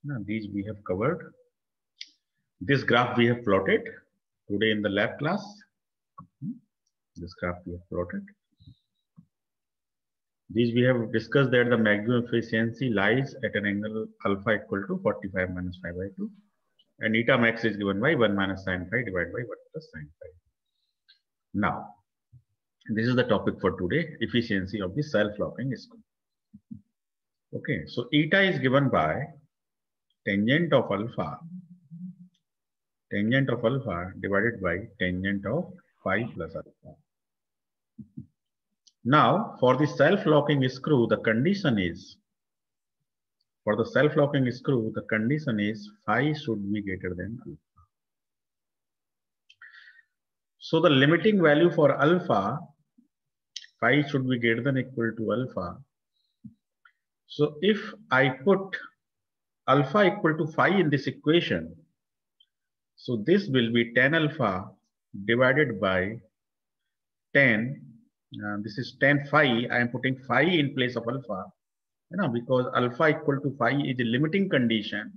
Now, these we have covered. This graph we have plotted today in the lab class. This graph we have plotted. These we have discussed that the maximum efficiency lies at an angle alpha equal to 45 minus 5 by 2. And eta max is given by 1 minus sin phi divided by 1 plus sin phi. Now, this is the topic for today, efficiency of the self-locking screw. Okay, so eta is given by tangent of alpha divided by tangent of phi plus alpha. Now, for the self-locking screw, the condition is, phi should be greater than alpha. So the limiting value for alpha, phi should be greater than equal to alpha. So if I put alpha equal to phi in this equation, so this will be tan alpha divided by 10. This is tan phi. I am putting phi in place of alpha, because alpha equal to phi is a limiting condition.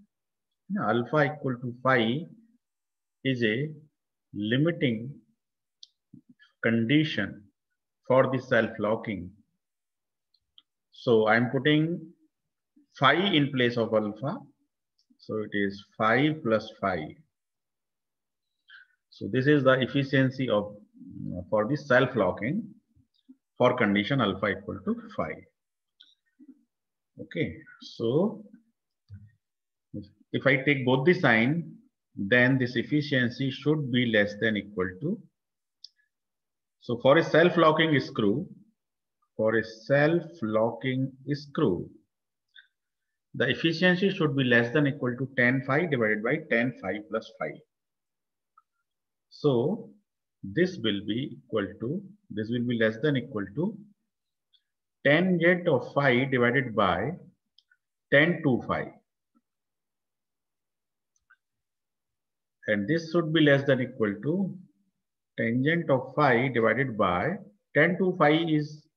Alpha equal to phi is a limiting condition for the self-locking. So I am putting phi in place of alpha. So it is phi plus phi. So this is the efficiency of for the self-locking for condition alpha equal to phi. Okay, so if I take both the sign, then this efficiency should be less than equal to. So for a self-locking screw, the efficiency should be less than equal to tan phi divided by tan phi plus phi. So this will be less than equal to tangent of phi divided by tan 2 phi. And this should be less than equal to tangent of phi divided by tan 2 phi is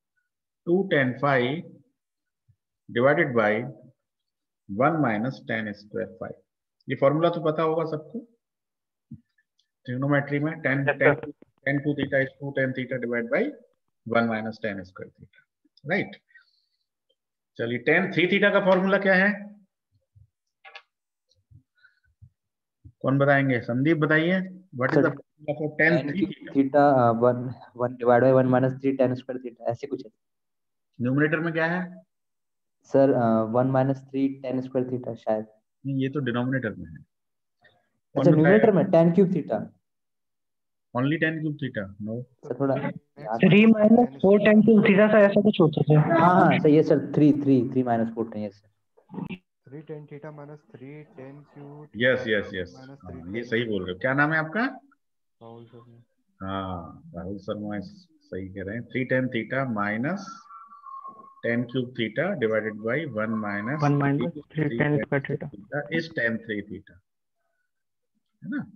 2 tan phi divided by 1 minus tan square phi. ये formula तो पता होगा सबको trigonometry में tan 2 theta is 2 tan theta divided by 1 minus tan square theta, right? चलिए tan 3 theta का formula क्या है? कौन बताएंगे? संदीप बताइए. What is the formula for tan 3 theta? 1 divided by 1 minus 3 tan square theta, ऐसे कुछ है. न्यूमरेटर में क्या है sir? 1 minus 3 tan square theta शायद. ये तो डिनोमिनेटर में है. अच्छा, न्यूमरेटर में tan cube theta. Only tan cube theta? No. Sir थोड़ा 3 minus 4 tan cube theta सा ऐसा कुछ होता है. हाँ सही है sir. 3 minus 4 tan. Yes sir. 3 tan theta minus 3 tan cube. Yes. ये सही बोल रहे हो. क्या नाम है आपका? राहुल शर्मा. हाँ, राहुल शर्मा सही कह रहे हैं. 3 tan theta minus tan cube theta divided by 1 minus 3 tan square theta is tan 3 theta, है ना?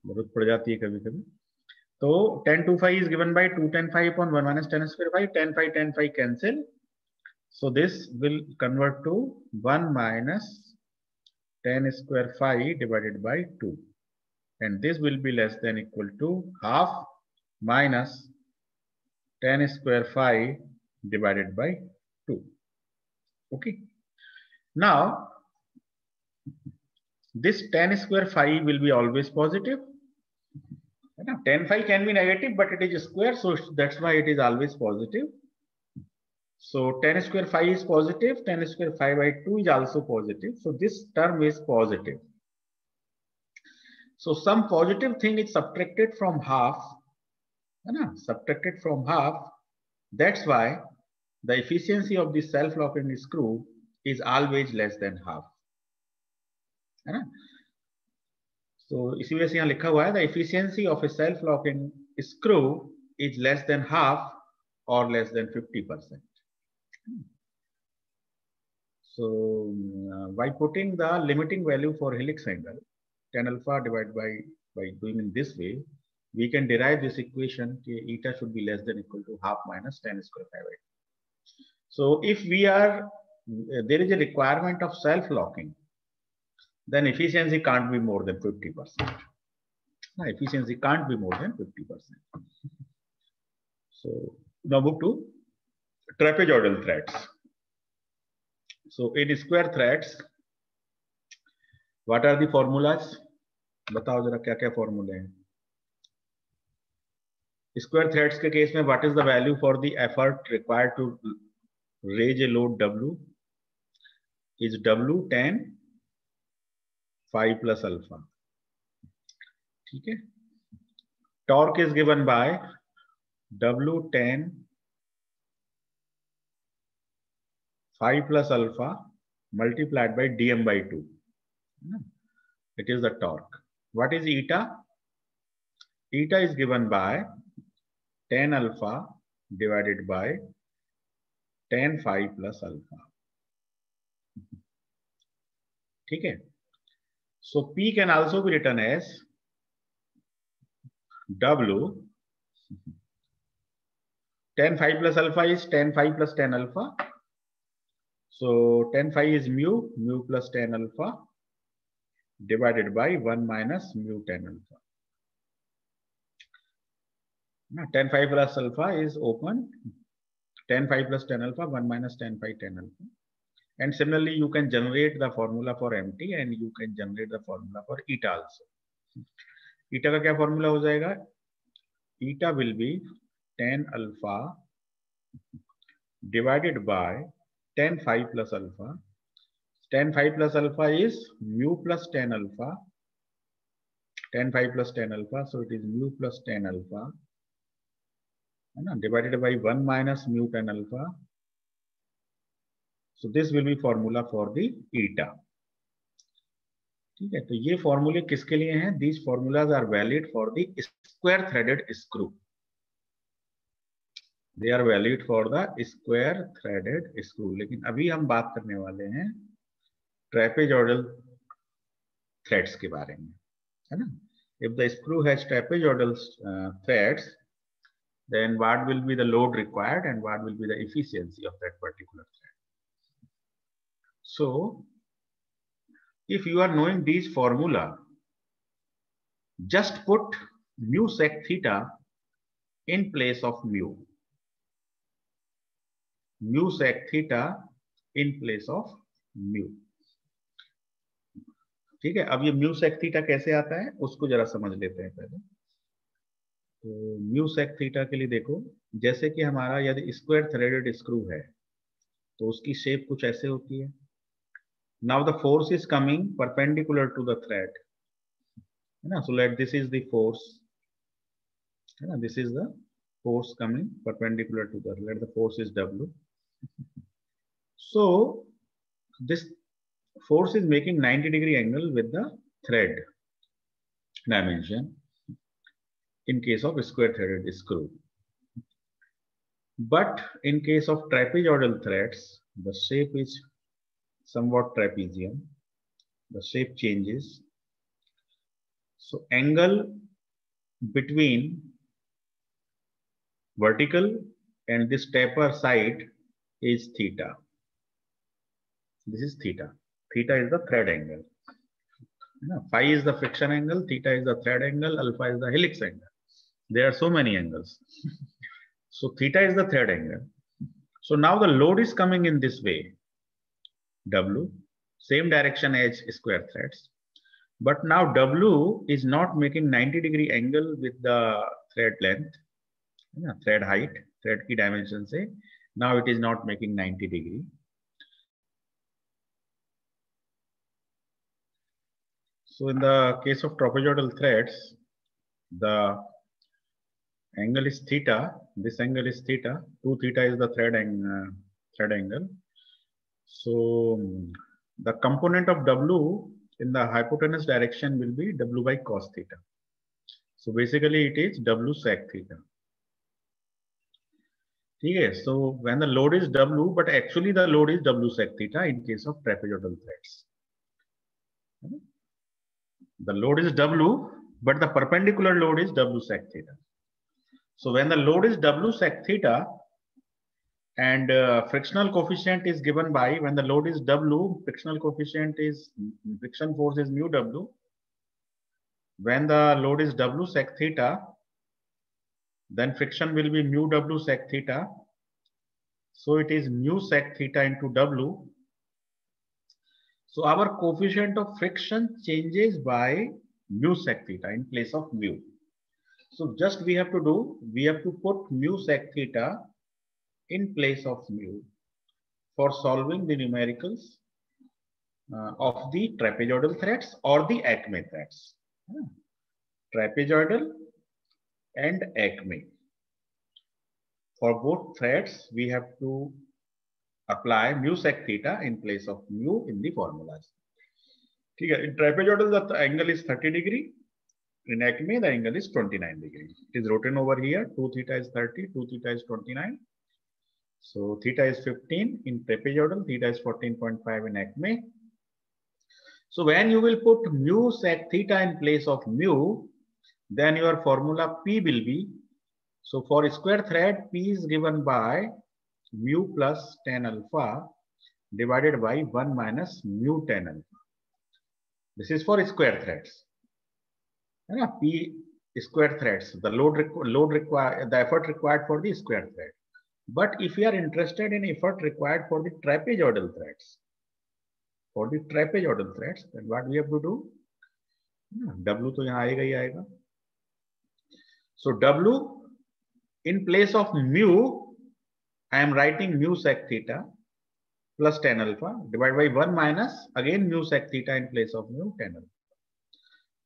जरूरत पड़ जाती है कभी कभी. तो tan 2 phi is given by 2 tan phi upon 1 minus tan square phi. Tan phi cancel. So this will convert to 1 minus tan square phi divided by 2. And this will be less than equal to half minus tan square phi divided by 2. Okay. Now, this tan square phi will be always positive. Tan phi can be negative, but it is square, so that's why it is always positive. So tan square phi is positive, tan square phi by 2 is also positive. So this term is positive. So some positive thing is subtracted from half. Subtracted from half. That's why the efficiency of the self-locking screw is always less than half. So इसी वजह से यहाँ लिखा हुआ है the efficiency of a self-locking screw is less than half or less than 50%. So by putting the limiting value for helix angle tan alpha divided by doing in this way, we can derive this equation eta should be less than equal to half minus tan square phi by 2. So if we are there is a requirement of self-locking, then efficiency can't be more than 50%. No, efficiency can't be more than 50%. So now move to trapezoidal threads. So in square threads, what are the formulas? बताओ जरा क्या क्या फॉर्मूले हैं. Square threads के case में what is the value for the effort required to raise a load W? Is W tan phi plus alpha. ठीक है. Torque is given by W tan phi plus alpha multiplied by dm by 2. It is the torque. What is eta? Eta is given by tan alpha divided by tan phi plus alpha. ठीक है. So P can also be written as W. Tan phi plus alpha is tan phi plus tan alpha. So tan phi is mu plus tan alpha divided by 1 minus mu tan alpha. Now, tan phi plus alpha is open. Tan phi plus tan alpha 1 minus tan phi tan alpha. And similarly, you can generate the formula for MT and you can generate the formula for eta also. Eta का क्या formula हो जाएगा? Eta will be tan alpha divided by tan phi plus alpha. Tan phi plus alpha is mu plus tan alpha. Tan phi plus tan alpha, so it is mu plus tan alpha divided by 1 minus mu tan alpha. So this will be formula for the eta. ठीक है. तो ये फॉर्मूले किसके लिए हैं? These formulas are valid for the square threaded screw. They are valid for the square threaded screw. लेकिन अभी हम बात करने वाले हैं trapezoidal threads के बारे में, है ना? If the screw has trapezoidal threads, then what will be the load required and what will be the efficiency of that particular thread? So, if you are knowing these formula, just put mu sec theta in place of mu. Mu sec theta in place of mu. ठीक है. अब ये mu sec theta कैसे आता है उसको जरा समझ लेते हैं पहले. तो म्यू सेक थीटा के लिए देखो, जैसे कि हमारा यदि स्क्वायर थ्रेडेड स्क्रू है तो उसकी शेप कुछ ऐसे होती है. Now the force is coming perpendicular to the thread, है ना. So let this is the force, है ना. This is the force coming perpendicular to the, let the force is W. So this force is making 90-degree angle with the thread dimension in case of square threaded screw. But in case of trapezoidal threads, the shape is somewhat trapezium. The shape changes. So angle between vertical and this taper side is theta. This is theta. Theta is the thread angle. Phi is the friction angle, theta is the thread angle, alpha is the helix angle. There are so many angles. So theta is the thread angle. So now the load is coming in this way. W, same direction as square threads. But now W is not making 90-degree angle with the thread length, thread height, thread की dimension से. Now it is not making 90-degree. So in the case of trapezoidal threads, the angle is theta. This angle is theta. 2 theta is the thread angle. So the component of W in the hypotenuse direction will be W by cos theta. So basically it is W sec theta. Okay, so when the load is W, but actually the load is W sec theta in case of trapezoidal threads. The load is W, but the perpendicular load is W sec theta. So when the load is W sec theta, And frictional coefficient is given by, when the load is W, frictional coefficient is, friction force is mu W. When the load is W sec theta, then friction will be mu W sec theta. So it is mu sec theta into W. So our coefficient of friction changes by mu sec theta in place of mu. So just we have to do, we have to put mu sec theta in place of mu for solving the numericals of the trapezoidal threads or the Acme threads. Trapezoidal and Acme. For both threads, we have to apply mu sec theta in place of mu in the formulas. In trapezoidal, the angle is 30 degree. In Acme, the angle is 29 degree. It is written over here. 2 theta is 30, 2 theta is 29. So theta is 15 in trapezoidal, theta is 14.5 in Acme. So when you will put mu sec theta in place of mu, then your formula P will be, so for square thread, P is given by mu plus tan alpha divided by 1 minus mu tan alpha. This is for square threads. P square threads, the the effort required for the square thread. But if you are interested in effort required for the trapezoidal threads, then what we have to do? W to yahan aayega hi aayega. So W in place of mu, I am writing mu sec theta plus tan alpha divided by 1 minus again mu sec theta in place of mu tan alpha.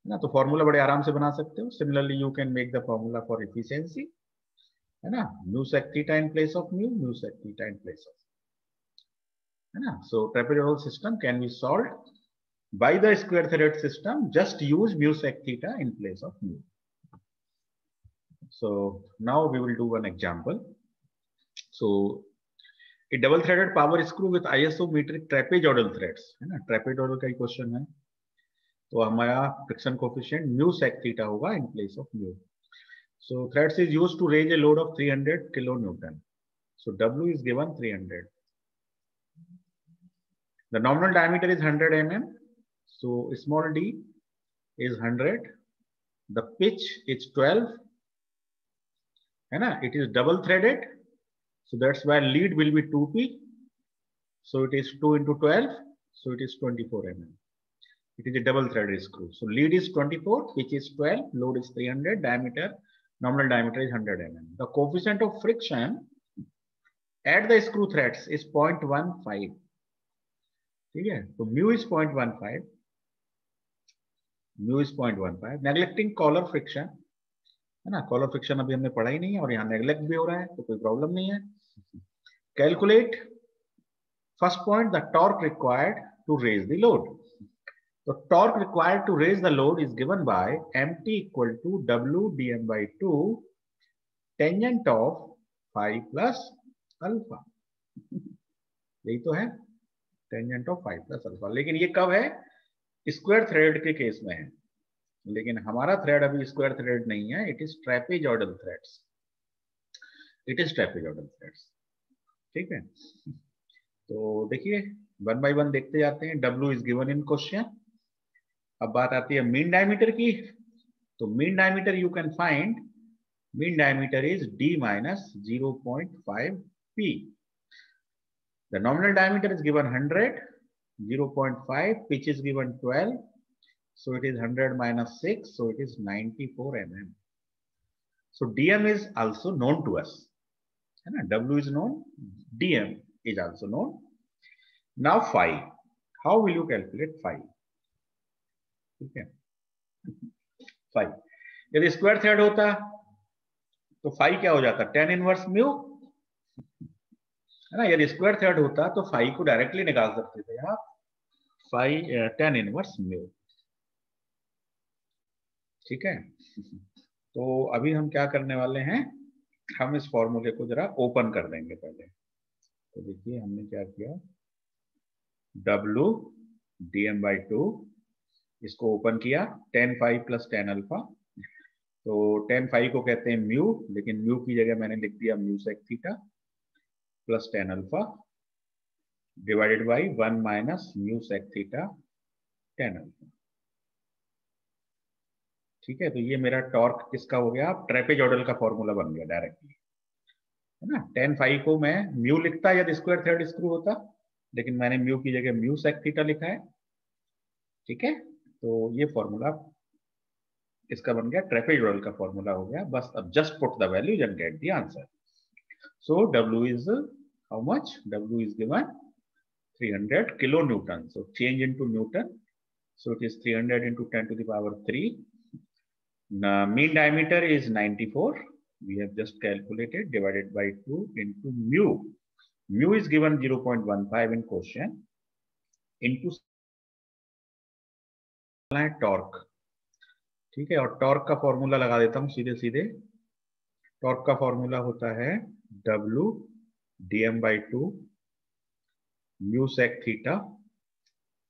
ना तो formula बड़े आराम से बना सकते हो. Similarly, you can make the formula for efficiency. है ना, mu sec theta in place of mu sec theta in place of, है ना. So trapezoidal system can be solved by the square thread system. Just use mu sec theta in place of mu. So now we will do one example. So a double threaded power screw with isometric trapezoidal threads, है ना. Trapezoidal का ही question है, तो हमारा friction coefficient mu sec theta होगा in place of mu. So threads is used to raise a load of 300 kilo newton. So W is given 300. The nominal diameter is 100 mm. So small d is 100. The pitch is 12. है ना, it is double threaded. So that's why lead will be 2p. So it is 2 into 12. So it is 24 mm. It is a double threaded screw. So lead is 24, pitch is 12, load is 300, diameter, nominal diameter is 100 mm. The coefficient of friction at the screw threads is 0.15. ठीक है, तो mu is 0.15. Mu is 0.15. Neglecting collar friction, है ना. Collar friction अभी हमने पढ़ा ही नहीं है और यहाँ neglect भी हो रहा है, तो कोई प्रॉब्लम नहीं है. Calculate first point, the torque required to raise the load. The torque required to raise the load is given by mt equal to W dm by 2 tangent of phi plus alpha. यही तो है, tangent of phi plus alpha. लेकिन ये कब है? Square thread के case में है. लेकिन हमारा थ्रेड अभी स्क्वायर थ्रेड नहीं है. It is trapezoidal threads. It is trapezoidal threads. ठीक है, तो देखिए वन बाय वन देखते जाते हैं. W is given in question. अब बात आती है मीन डायमीटर की. तो mean diameter you can find, mean diameter is d minus 0.5 p. The nominal diameter is given 100, 0.5, pitch is given 12, so it is 100 minus 6, so it is 94 mm. So dm is also known to us. W is known, dm is also known. Now phi, how will you calculate phi? ठीक है, phi यदि square thread होता तो phi क्या हो जाता? tan inverse mu, है ना. यदि स्क्वायर थ्रेड होता तो फाई को डायरेक्टली निकाल सकते थे आप, फाई tan इनवर्स म्यू. ठीक है, तो अभी हम क्या करने वाले हैं, हम इस फॉर्मूले को जरा ओपन कर देंगे पहले. तो देखिए हमने क्या किया, W dm by 2, इसको ओपन किया, tan phi plus tan alpha. तो tan phi को कहते हैं म्यू, लेकिन म्यू की जगह मैंने लिख दिया mu sec theta. Plus tan alpha divided by 1 minus mu sec theta tan alpha. ठीक है, तो ये मेरा टॉर्क किसका हो गया, ट्रेपेजॉइडल का फॉर्मूला बन गया डायरेक्टली, है ना। टेन फाई को मैं म्यू लिखता या स्क्वायर थ्रेड स्क्रू होता, लेकिन मैंने म्यू की जगह म्यू सेक थीटा लिखा है। ठीक है, तो ये फॉर्मूला इसका बन गया, ट्रेपेजॉइडल का फॉर्मूला हो गया। बस अब just put the values and get the answer. So W is how much, W is given 300 kilo newton. So change into Newton, so it is 300 into 10 to the power 3. Mean diameter is 94. We have just calculated, divided by 2 into mu. Mu is given 0.15 in question into torque. ठीक है, और torque का formula लगा देता हूं सीधे सीधे। Torque का फॉर्मूला होता है W dm/2 mu sec theta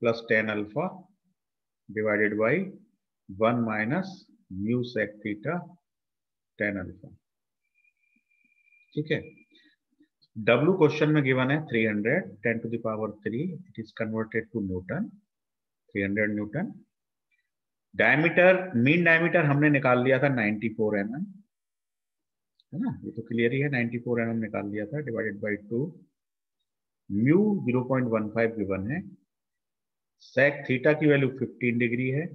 plus tan alpha divided by 1 minus mu sec theta tan alpha. ठीक है, W क्वेश्चन में गिवन है 300 10 to the power 3, it is converted to newton, 300 newton. Diameter, mean diameter हमने निकाल लिया था 94 mm, है ना, ये तो क्लियर ही है, 94 mm निकाल लिया था, डिवाइडेड बाई 2। म्यू 0.15 गिवन है, सेक थीटा की वैल्यू 15 डिग्री है,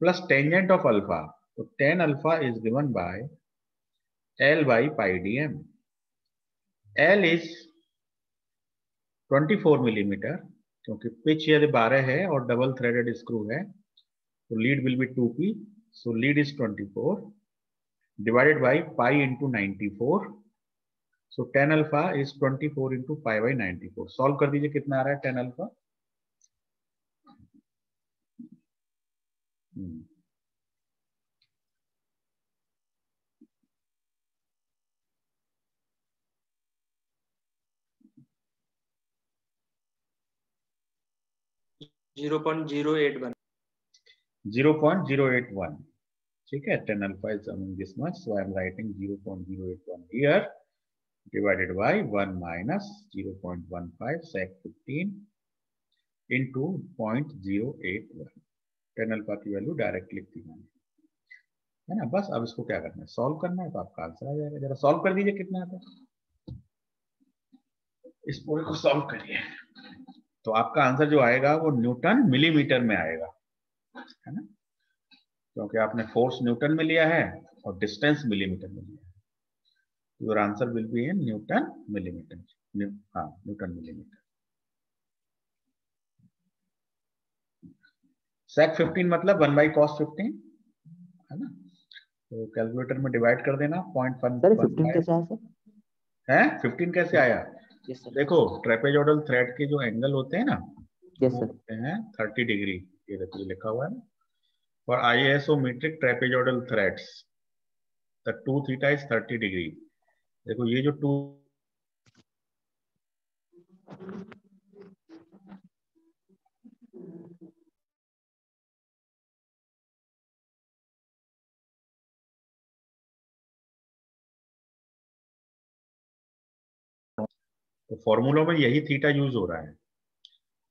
प्लस टेंजेंट ऑफ अल्फा, तो tan alpha is given by L by pi dm। L is 24 millimetre, क्योंकि पिच यदि 12 है और डबल थ्रेडेड स्क्रू है, तो lead will be 2p, so lead is 24 divided by pi into 94, so tan alpha is 24 into pi by 94। Solve कर दीजिए, कितना आ रहा है टेन अल्फा। 0.081. 0.081. ठीक है, 10 alpha is this much, so I am writing 0.081 here divided by 1 minus 0.15 sec 15 into 0.081। 10 alpha की value direct लिख दी मैंने, है ना। बस अब इसको क्या करना है, सॉल्व करना है, तो आपका आंसर आ जाएगा। जरा सॉल्व कर दीजिए, कितना आता है, इस पूरे को सॉल्व करिए, तो आपका आंसर जो आएगा वो न्यूटन मिलीमीटर में आएगा, है ना, क्योंकि आपने फोर्स न्यूटन में लिया है और डिस्टेंस मिलीमीटर में लिया है। Your answer will be in newton millimetre. हाँ, न्यूटन मिलीमीटर। सेक 15 मतलब 1 बाई कॉस 15, है ना, तो कैलकुलेटर में डिवाइड कर देना, 0.1 सर 15 कैसे आया सर? है 15 कैसे आया, यस सर। देखो ट्रेपेजॉइडल थ्रेड के जो एंगल होते हैं ना, यस वो सर। होते हैं 30 डिग्री। ये देखो लिखा हुआ है ना, for isometric trapezoidal threads the 2 theta is 30 degree. देखो ये जो 2 तो फॉर्मूलों में यही थीटा यूज हो रहा है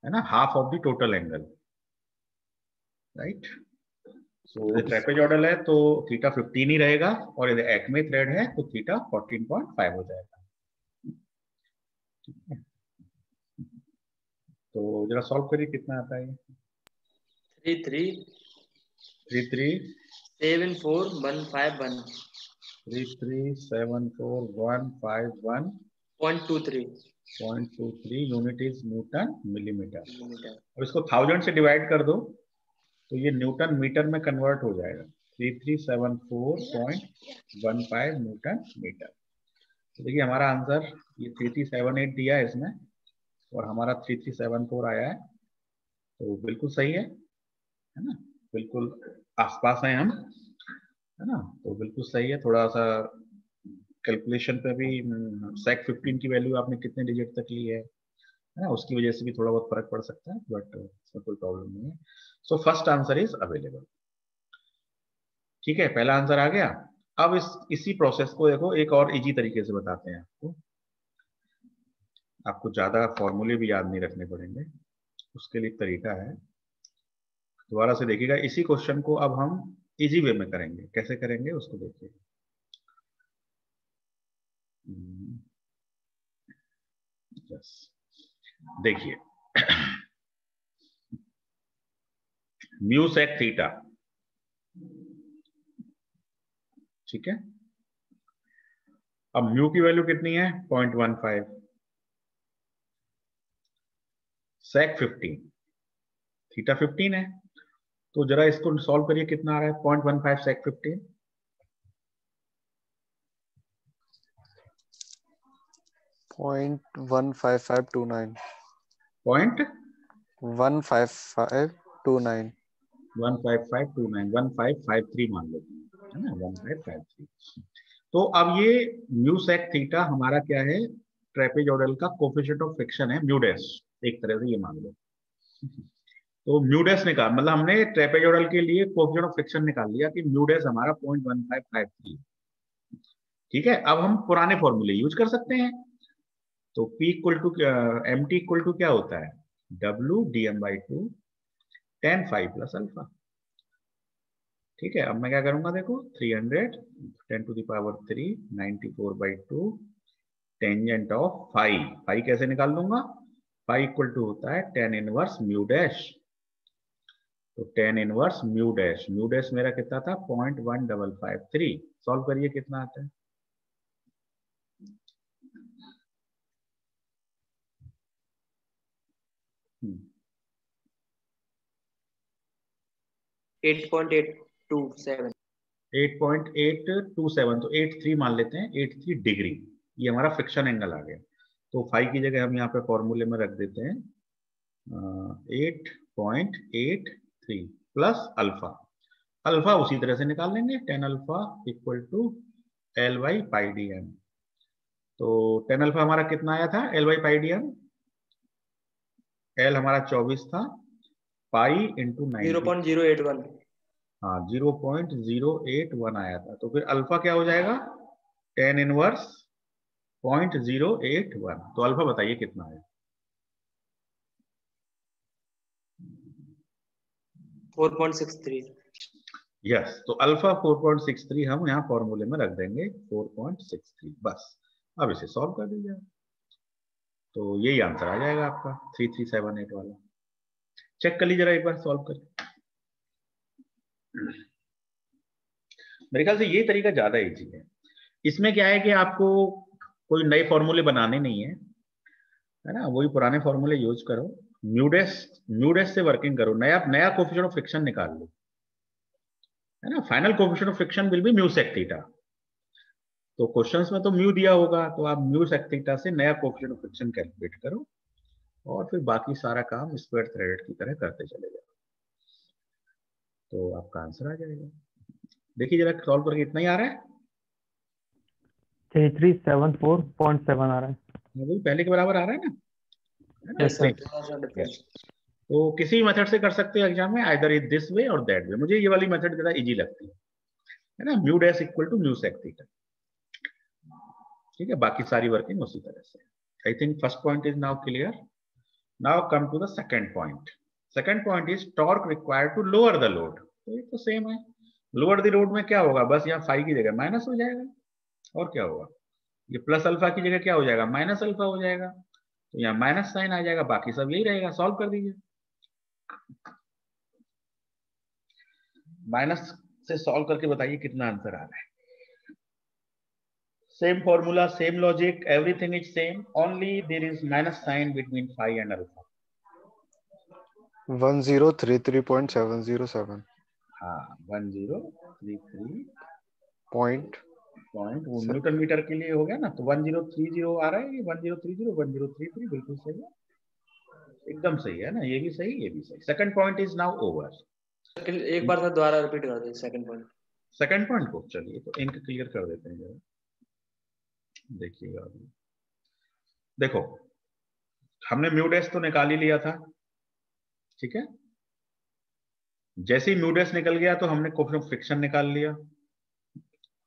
ना, half of the total angle, right. So ये ट्रेपेजॉइडल है तो थीटा 15 ही रहेगा, और यदि एक्मे थ्रेड है तो थीटा 14.5 हो जाएगा। तो जरा सॉल्व करिए, कितना आता है, 3374,151. 3374,151 0.23 यूनिट इज न्यूटन मिलीमीटर। और इसको 1000 से डिवाइड कर दो तो ये न्यूटन मीटर में कन्वर्ट हो जाएगा, 3374.15 न्यूटन मीटर। तो देखिए हमारा आंसर ये 3378 दिया है इसमें, और हमारा 3374 आया है, तो बिल्कुल सही है ना, बिल्कुल आसपास हैं हम, है ना, तो बिल्कुल सही है। थोड़ा सा कैलकुलेशन पे भी सेक 15 की वैल्यू आपने कितने डिजिट तक ली है ना, उसकी वजह से भी थोड़ा बहुत फर्क पड़ सकता है, बट इसमें कोई प्रॉब्लम नहीं है। So first answer is available. ठीक है, पहला आंसर आ गया। अब इसी प्रोसेस को देखो एक और इजी तरीके से बताते हैं आपको। आपको ज्यादा फॉर्मूले भी याद नहीं रखने पड़ेंगे, उसके लिए एक तरीका है। दोबारा से देखिएगा, इसी क्वेश्चन को अब हम इजी वे में करेंगे। कैसे करेंगे उसको देखिए। यस, देखिए म्यू सेक थीटा, ठीक है। अब म्यू की वैल्यू कितनी है? 0.15, सेक 15, थीटा 15 है। तो जरा इसको सॉल्व करिए, कितना आ रहा है 0.15 सेक 15? 0.15529 पॉइंट 15529 15529, 1553 मान लेते हैं, है ना, 1553। तो अब ये म्यू सेक थीटा हमारा क्या है? ट्रेपेजोइडल का कोफिशिएंट ऑफ फ्रिक्शन है, म्यू डैश, एक तरह से ये मान लो। तो म्यू डैश निकाल, मतलब हमने ट्रेपेजोइडल के लिए कोफिशिएंट ऑफ फ्रिक्शन निकाल लिया कि म्यू डैश हमारा 0.1553, ठीक है। अब हम पुराने फॉर्मूले यूज कर सकते हैं। तो P equal to M T equal to क्या होता है? W dm/2 tan phi plus alpha, ठीक है। अब मैं क्या करूंगा, देखो 300 10⁻³ 94/2 टेंजेंट ऑफ फाई। फाई कैसे निकाल लूंगा? फाई इक्वल टू होता है tan इनवर्स म्यू डैश। तो tan इनवर्स म्यू डैश मेरा कितना था? 0.1553। सॉल्व करिए, कितना आता है? 8.827। 8.827, तो 83 मान लेते हैं, 83 डिग्री। ये हमारा फ्रिक्शन एंगल आ गया। तो फाई की जगह हम यहाँ पे फॉर्मूले में रख देते हैं 8.83 प्लस अल्फा। अल्फा उसी तरह से निकाल लेंगे, tan alpha equal to L/πdm। तो tan अल्फा हमारा कितना आया था? L/πdm, L हमारा 24 था, पाई इंटू 90, 0.081। हाँ 0.081 आया था। तो फिर अल्फा क्या हो जाएगा? tan inverse 0.081। तो अल्फा बताइए कितना है? 4.63। यस, तो अल्फा 4.63 हम यहाँ फॉर्मूले में रख देंगे, 4.63 बस। अब इसे सॉल्व कर दीजिए, तो यही आंसर आ जाएगा आपका 3378 वाला। चेक कर लीजिए जरा एक बार सॉल्व करके। मेरे ख्याल से ये तरीका ज्यादा इजी है। इसमें क्या है कि आपको कोई नए फॉर्मूले बनाने नहीं है, है ना, वही पुराने फॉर्मूले यूज करो। म्यूडेस से वर्किंग करो, नया नया कोफिशिएंट ऑफ फ्रिक्शन निकाल लो, है ना। Final coefficient of friction will be mu sec theta. तो क्वेश्चंस में तो म्यू दिया होगा, तो आप म्यू सेक थीटा से नया कोफिशिएंट ऑफ फ्रिक्शन कैलकुलेट करो और फिर बाकी सारा काम स्क्वायर थ्रेडेड की तरह करते चले जाओ, तो आपका आंसर आ जाएगा। देखिए जरा सॉल्व करके, इतना ही आ रहा है, 3374.7 आ रहा है। वही पहले के बराबर आ रहा है ना, है ना, यस सर। थोड़ा सा डिफरेंस। तो किसी मेथड से कर सकते हो एग्जाम में, आइदर इज दिस वे और दैट वे। मुझे ये वाली मेथड ज्यादा इजी लगती है ना, mu dash equal to mu sec theta, ठीक है। बाकी सारी वर्किंग उसी तरह से। I think first point is now clear. Now come to the second point. Second point is torque required to lower the load. तो ये तो सेम है, लोअर द लोड में क्या होगा, बस यहाँ फाई की जगह माइनस हो जाएगा, और क्या होगा, ये प्लस अल्फा की जगह क्या हो जाएगा, माइनस अल्फा हो जाएगा। तो यहाँ माइनस साइन आ जाएगा, बाकी सब यही रहेगा। सॉल्व कर दीजिए, माइनस से सॉल्व करके बताइए कितना आंसर आ रहा है। Same formula, same logic, everything is same, only there is minus sign between phi and alpha. 1033.707 हाँ 1033 पॉइंट पॉइंट, वो न्यूटन मीटर के लिए हो गया ना, तो 1030 आ रहा है, ये 1030 1033 बिल्कुल सही है, एकदम सही है ना, ये भी सही, ये भी सही। Second point is now over. एक बार सर दोबारा रिपीट कर दे सेकंड पॉइंट। सेकंड पॉइंट को चलिए तो इंक क्लियर कर देते हैं जरा, देखिएगा अभी। देखो हमने म्यू डैश तो निकाल ही लिया था, ठीक है। जैसे ही म्यू डैश निकल गया तो हमने कोफिशिएंट ऑफ फ्रिक्शन निकाल लिया।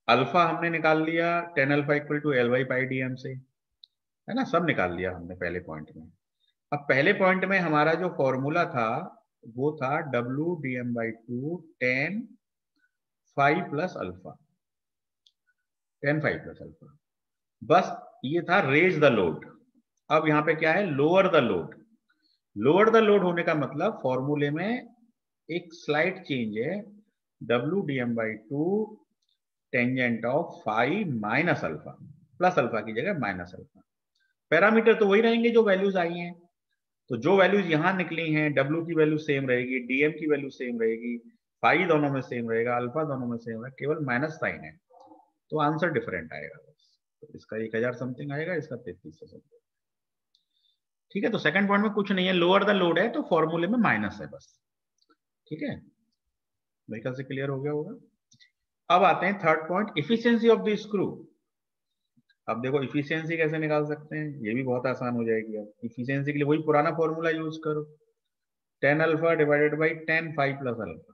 अल्फा हमने निकाल लिया tan alpha equal to L/πdm से। है ना, सब निकाल लिया हमने पहले पॉइंट में। अब पहले पॉइंट में हमारा जो फॉर्मूला था वो था W dm/2 tan phi plus alpha, tan phi plus alpha. बस ये था रेज द लोड। अब यहाँ पे क्या है, lower the load. Lower the load होने का मतलब फॉर्मूले में एक स्लाइट चेंज है, W dm/2 tangent of phi minus alpha, plus alpha की जगह माइनस अल्फा। पैरामीटर तो वही रहेंगे जो वैल्यूज आई हैं, तो जो वैल्यूज यहां निकली हैं, W की वैल्यू सेम रहेगी, DM की वैल्यू सेम रहेगी, फाई दोनों में सेम रहेगा, अल्फा दोनों में सेम रहेगा, केवल माइनस साइन है, तो आंसर डिफरेंट आएगा बस। तो इसका 1000 समथिंग आएगा, इसका 3300 समथिंग। ठीक है, तो सेकंड पॉइंट में कुछ नहीं है, लोअर द लोड है तो फॉर्मूले में माइनस है बस। ठीक है, मेरे ख्याल से क्लियर हो गया होगा। अब आते हैं third point, efficiency of the screw. अब देखो इफिशियंसी कैसे निकाल सकते हैं, ये भी बहुत आसान हो जाएगी। अब इफिशियंसी के लिए वही पुराना फॉर्मूला यूज करो, tan alpha divided by tan phi plus alpha.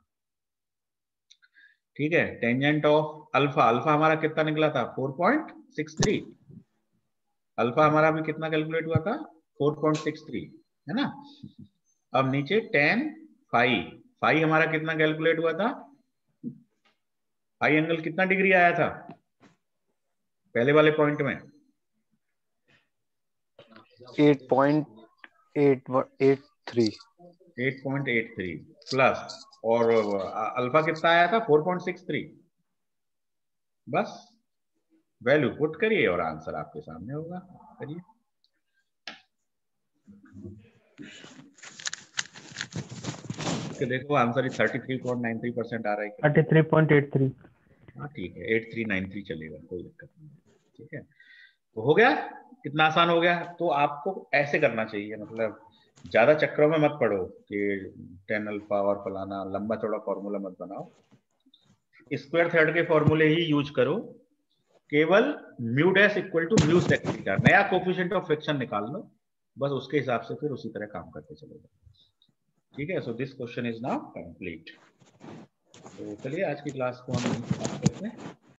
ठीक है, टेंजेंट ऑफ अल्फा, अल्फा हमारा कितना निकला था 4.63, अल्फा हमारा भी कितना कैलकुलेट हुआ था 4.63, है ना। अब नीचे tan फाई, फाई हमारा कितना कैलकुलेट हुआ था, फाई एंगल कितना डिग्री आया था पहले वाले पॉइंट में, 8.883 8.83 प्लस, और अल्फा कितना आया था 4.63। बस वैल्यू पुट करिए और आंसर आपके सामने होगा, करिए। देखो आंसर 33.93% आ रहा है। 33.83। हाँ ठीक है, 8393 चलेगा, कोई दिक्कत नहीं। ठीक है, तो हो गया, कितना आसान हो गया। तो आपको ऐसे करना चाहिए, मतलब ज्यादा चक्करों में मत पड़ो कि tan अल्फा और फलाना, लंबा चौड़ा फॉर्मूला मत बनाओ, स्क्वायर थ्रेड के फॉर्मूले ही यूज करो। केवल mu dash equal to mu sec theta, नया कोफिशिएंट ऑफ फ्रिक्शन निकाल लो, बस उसके हिसाब से फिर उसी तरह काम करते चले जाओ। ठीक है, so this question is now complete. तो चलिए आज की क्लास को हम करते हैं।